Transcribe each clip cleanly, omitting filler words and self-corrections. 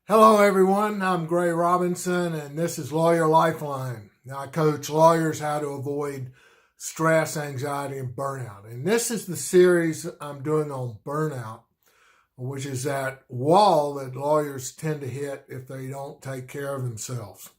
Hello, everyone. I'm Gray Robinson, and this is Lawyer Lifeline. Now, I coach lawyers how to avoid stress, anxiety, and burnout. And this is the series I'm doing on burnout, which is that wall that lawyers tend to hit if they don't take care of themselves.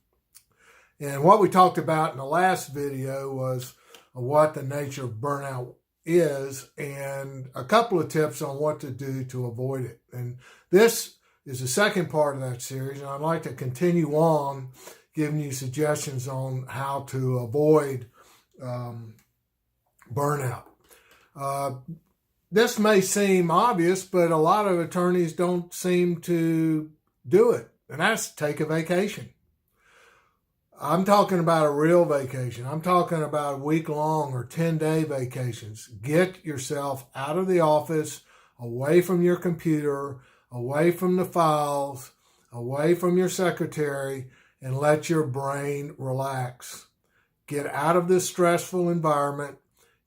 And what we talked about in the last video was what the nature of burnout is and a couple of tips on what to do to avoid it. And this is the second part of that series, and I'd like to continue on giving you suggestions on how to avoid burnout. This may seem obvious, but a lot of attorneys don't seem to do it, and that's take a vacation. I'm talking about a real vacation. I'm talking about a week-long or 10-day vacations. Get yourself out of the office, away from your computer, away from the files, away from your secretary, and let your brain relax. Get out of this stressful environment,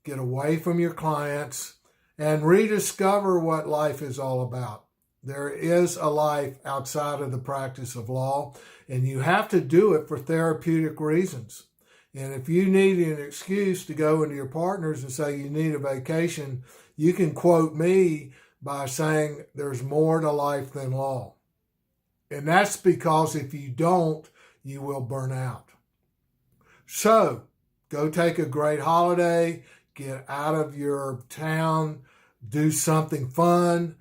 get away from your clients, and rediscover what life is all about. There is a life outside of the practice of law, and you have to do it for therapeutic reasons. And if you need an excuse to go into your partners and say you need a vacation, you can quote me by saying there's more to life than law. And that's because if you don't, you will burn out. So go take a great holiday, get out of your town, do something fun,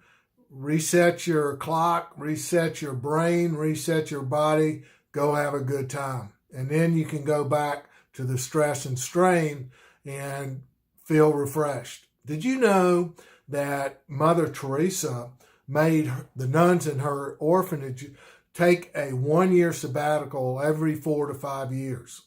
reset your clock, reset your brain, reset your body, go have a good time. And then you can go back to the stress and strain and feel refreshed. Did you know that Mother Teresa made the nuns in her orphanage take a 1-year sabbatical every 4 to 5 years?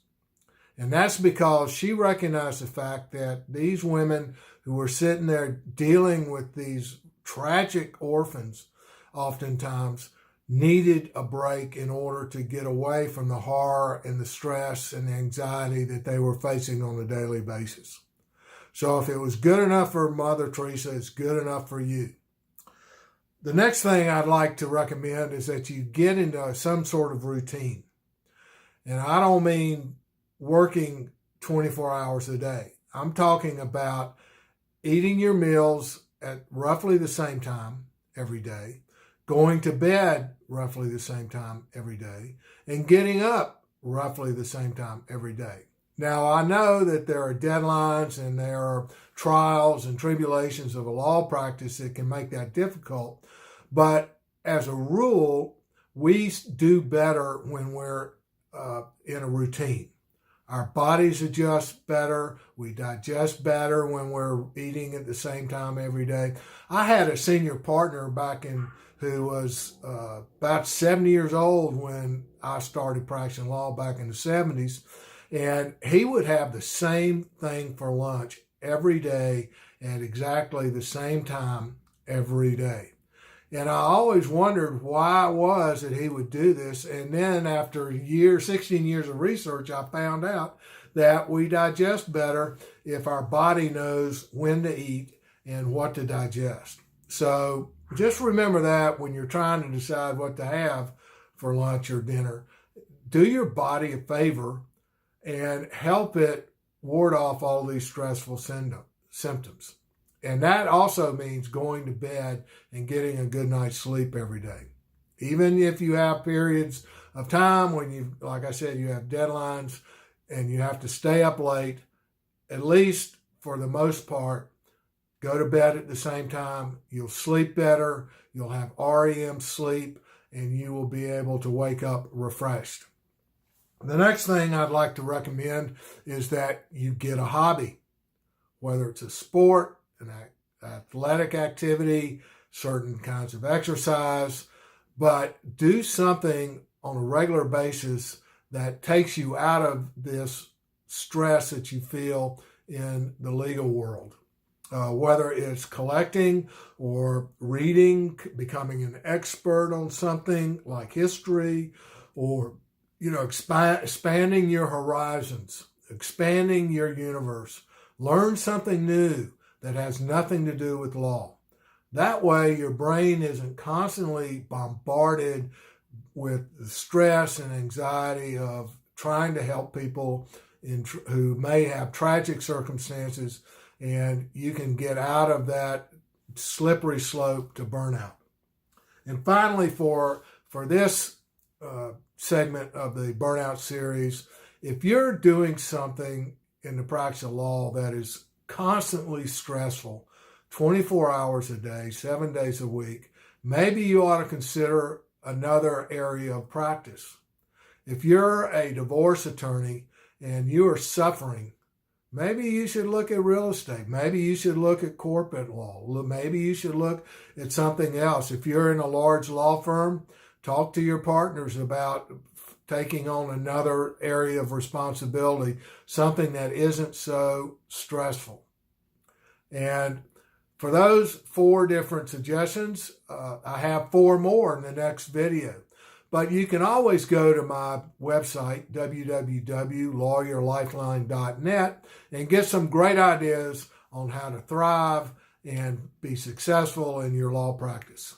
And that's because she recognized the fact that these women who were sitting there dealing with these tragic orphans oftentimes needed a break in order to get away from the horror and the stress and the anxiety that they were facing on a daily basis. So if it was good enough for Mother Teresa, it's good enough for you. The next thing I'd like to recommend is that you get into some sort of routine. And I don't mean working 24 hours a day. I'm talking about eating your meals at roughly the same time every day, going to bed roughly the same time every day, and getting up roughly the same time every day. Now, I know that there are deadlines and there are trials and tribulations of a law practice that can make that difficult, but as a rule, we do better when we're in a routine. Our bodies adjust better. We digest better when we're eating at the same time every day. I had a senior partner who was about 70 years old when I started practicing law back in the 70s. And he would have the same thing for lunch every day at exactly the same time every day. And I always wondered why it was that he would do this. And then after 16 years of research, I found out that we digest better if our body knows when to eat and what to digest. So just remember that when you're trying to decide what to have for lunch or dinner. Do your body a favor and help it ward off all these stressful symptoms. And that also means going to bed and getting a good night's sleep every day. Even if you have periods of time when like I said, you have deadlines and you have to stay up late, at least for the most part, go to bed at the same time. You'll sleep better, you'll have REM sleep, and you will be able to wake up refreshed. The next thing I'd like to recommend is that you get a hobby, whether it's a sport, an athletic activity, certain kinds of exercise, but do something on a regular basis that takes you out of this stress that you feel in the legal world. Whether it's collecting or reading, becoming an expert on something like history, or expanding your horizons, expanding your universe. Learn something new that has nothing to do with law. That way, your brain isn't constantly bombarded with the stress and anxiety of trying to help people who may have tragic circumstances, and you can get out of that slippery slope to burnout. And finally, for this segment of the Burnout series, if you're doing something in the practice of law that is constantly stressful, 24 hours a day, 7 days a week, maybe you ought to consider another area of practice. If you're a divorce attorney and you are suffering, maybe you should look at real estate. Maybe you should look at corporate law. Maybe you should look at something else. If you're in a large law firm, talk to your partners about taking on another area of responsibility, something that isn't so stressful. And for those 4 different suggestions, I have 4 more in the next video. But you can always go to my website, www.lawyerlifeline.net, and get some great ideas on how to thrive and be successful in your law practice.